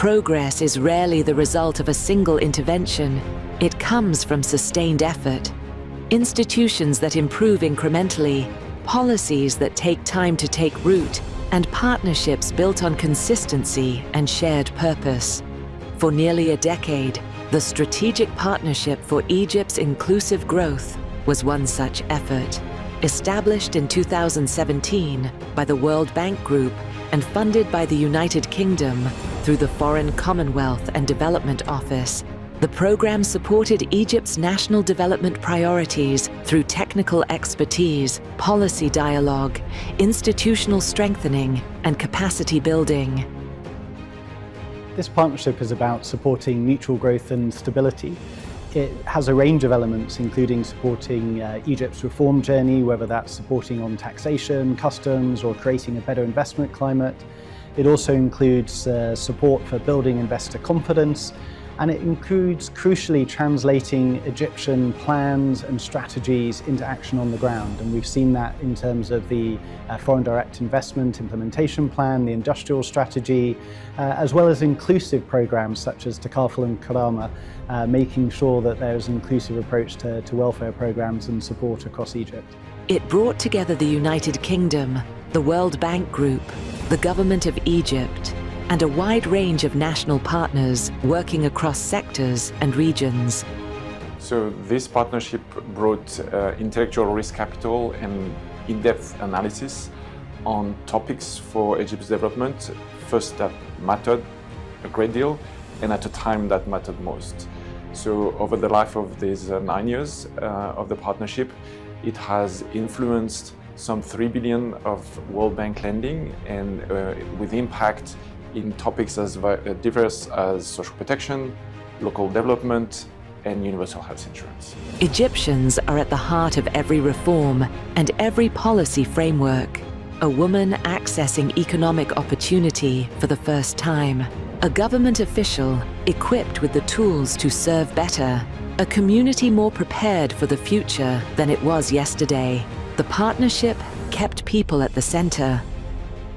Progress is rarely the result of a single intervention. It comes from sustained effort. Institutions that improve incrementally, policies that take time to take root, and partnerships built on consistency and shared purpose. For nearly a decade, the Strategic Partnership for Egypt's Inclusive Growth was one such effort. Established in 2017 by the World Bank Group and funded by the United Kingdom through the Foreign Commonwealth and Development Office, the program supported Egypt's national development priorities through technical expertise, policy dialogue, institutional strengthening, and capacity building. This partnership is about supporting mutual growth and stability. It has a range of elements, including supporting Egypt's reform journey, whether that's supporting on taxation, customs, or creating a better investment climate. It also includes support for building investor confidence, and it includes, crucially, translating Egyptian plans and strategies into action on the ground. And we've seen that in terms of the Foreign Direct Investment Implementation Plan, the Industrial Strategy, as well as inclusive programs such as Takaful and Karama, making sure that there's an inclusive approach to welfare programs and support across Egypt. It brought together the United Kingdom, the World Bank Group, the Government of Egypt, and a wide range of national partners working across sectors and regions. So this partnership brought intellectual risk capital and in-depth analysis on topics for Egypt's development, first that mattered a great deal, and at a time that mattered most. So over the life of these 9 years of the partnership, it has influenced some 3 billion of World Bank lending, and with impact in topics as diverse as social protection, local development, and universal health insurance. Egyptians are at the heart of every reform and every policy framework. A woman accessing economic opportunity for the first time. A government official equipped with the tools to serve better. A community more prepared for the future than it was yesterday. The partnership kept people at the center.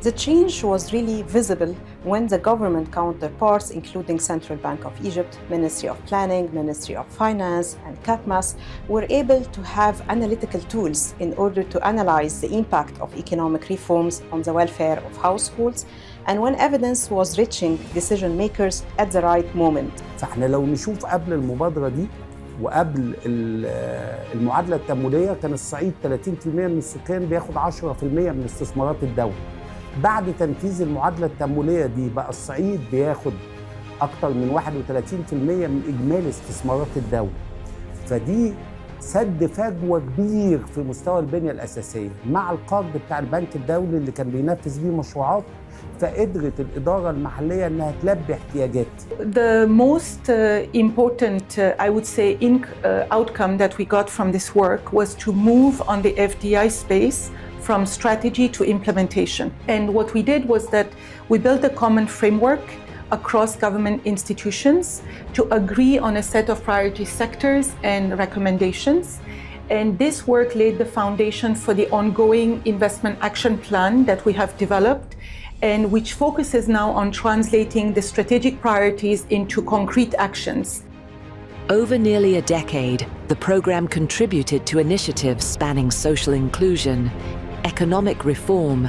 The change was really visible when the government counterparts, including Central Bank of Egypt, Ministry of Planning, Ministry of Finance, and CAPMAS, were able to have analytical tools in order to analyze the impact of economic reforms on the welfare of households, and when evidence was reaching decision makers at the right moment. فاحنا لو نشوف قبل المبادرة دي وقبل المعادلة التمويلية كان الصعيد 30% من السكان بياخد 10% من استثمارات الدولة. بعد تنفيذ المعادلة التمويلية دي بقى الصعيد بياخد أكتر من 31% من إجمالي استثمارات الدولة. فدي سد فجوة كبير في مستوى البنية الأساسية مع القرض بتاع البنك الدولي اللي كان بينفذ بيه مشروعات، فقدرت الإدارة المحلية إنها تلبي احتياجات. The most important, I would say, outcome that we got from this work was to move on the FDI space from strategy to implementation. And what we did was that we built a common framework across government institutions to agree on a set of priority sectors and recommendations. And this work laid the foundation for the ongoing investment action plan that we have developed, and which focuses now on translating the strategic priorities into concrete actions. Over nearly a decade, the program contributed to initiatives spanning social inclusion, economic reform,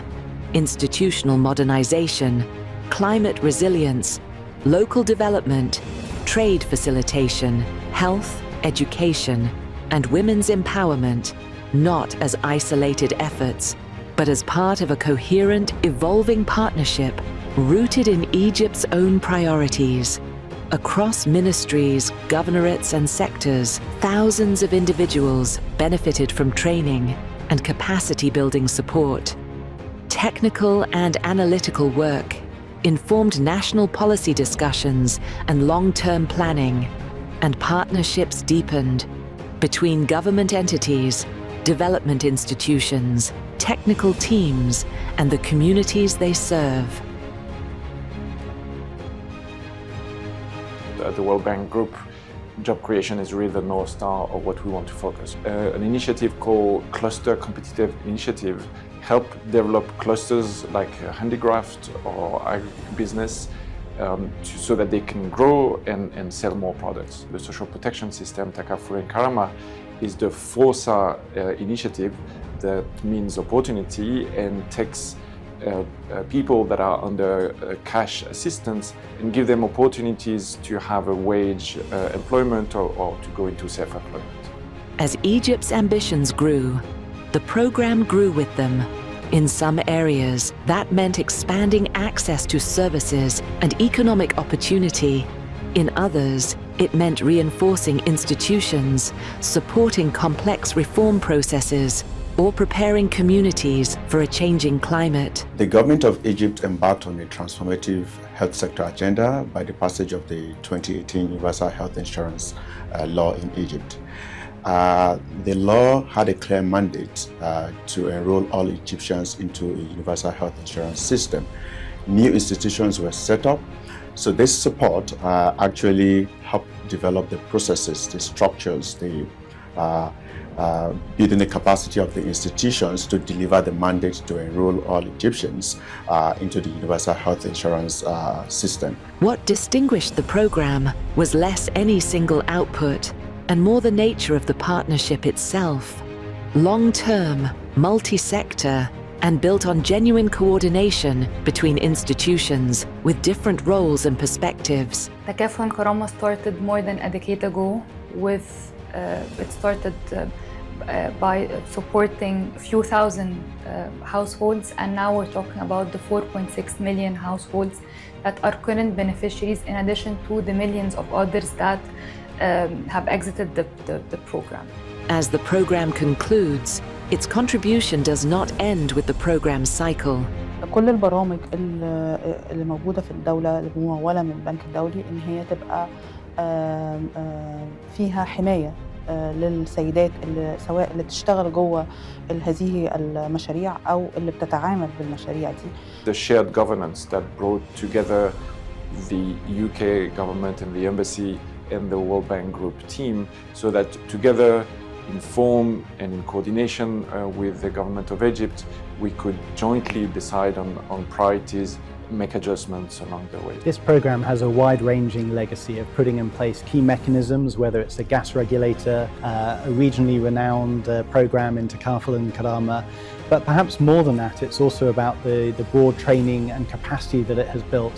institutional modernization, climate resilience, local development, trade facilitation, health, education, and women's empowerment, not as isolated efforts, but as part of a coherent, evolving partnership rooted in Egypt's own priorities. Across ministries, governorates, and sectors, thousands of individuals benefited from training and capacity-building support. Technical and analytical work informed national policy discussions and long-term planning, and partnerships deepened between government entities, development institutions, technical teams, and the communities they serve. At the World Bank Group, job creation is really the North Star of what we want to focus. An initiative called Cluster Competitive Initiative helped develop clusters like handicraft or agribusiness so that they can grow and sell more products. The social protection system, Takaful and Karama, is the FORSA initiative that means opportunity and takes people that are under cash assistance and give them opportunities to have a wage employment or to go into self-employment. As Egypt's ambitions grew, the program grew with them. In some areas, that meant expanding access to services and economic opportunity. In others, it meant reinforcing institutions, supporting complex reform processes, or preparing communities for a changing climate. The government of Egypt embarked on a transformative health sector agenda by the passage of the 2018 Universal Health Insurance law in Egypt. The law had a clear mandate to enroll all Egyptians into a universal health insurance system. New institutions were set up, so this support actually helped develop the processes, the structures, the building the capacity of the institutions to deliver the mandate to enroll all Egyptians into the universal health insurance system. What distinguished the program was less any single output and more the nature of the partnership itself. Long-term, multi-sector, and built on genuine coordination between institutions with different roles and perspectives. Takaful and Karama started more than a decade ago with it started by supporting a few thousand households, and now we're talking about the 4.6 million households that are current beneficiaries, in addition to the millions of others that have exited the program. As the program concludes, its contribution does not end with the program cycle. كل البرامج اللي موجودة في الدولة اللي ممولة من البنك الدولي إن هي تبقى فيها حماية للسيدات اللي سواء اللي تشتغل جوه هذه المشاريع أو اللي بتتعامل بالمشاريع دي. The shared governance that brought together the UK government and the embassy and the World Bank Group team, so that together, in form and in coordination with the government of Egypt, we could jointly decide on priorities, make adjustments along the way. This program has a wide-ranging legacy of putting in place key mechanisms, whether it's a gas regulator, a regionally renowned program in Takaful and Karama, but perhaps more than that, it's also about the broad training and capacity that it has built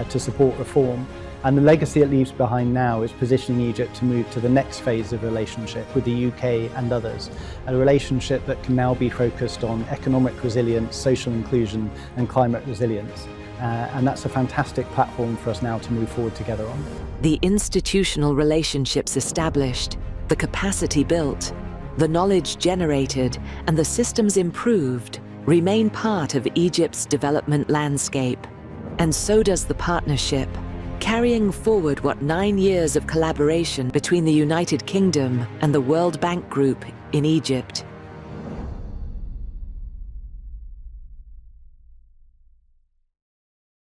to support reform. And the legacy it leaves behind now is positioning Egypt to move to the next phase of relationship with the UK and others, a relationship that can now be focused on economic resilience, social inclusion and climate resilience. And that's a fantastic platform for us now to move forward together on. The institutional relationships established, the capacity built, the knowledge generated, and the systems improved remain part of Egypt's development landscape. And so does the partnership, carrying forward what 9 years of collaboration between the United Kingdom and the World Bank Group in Egypt.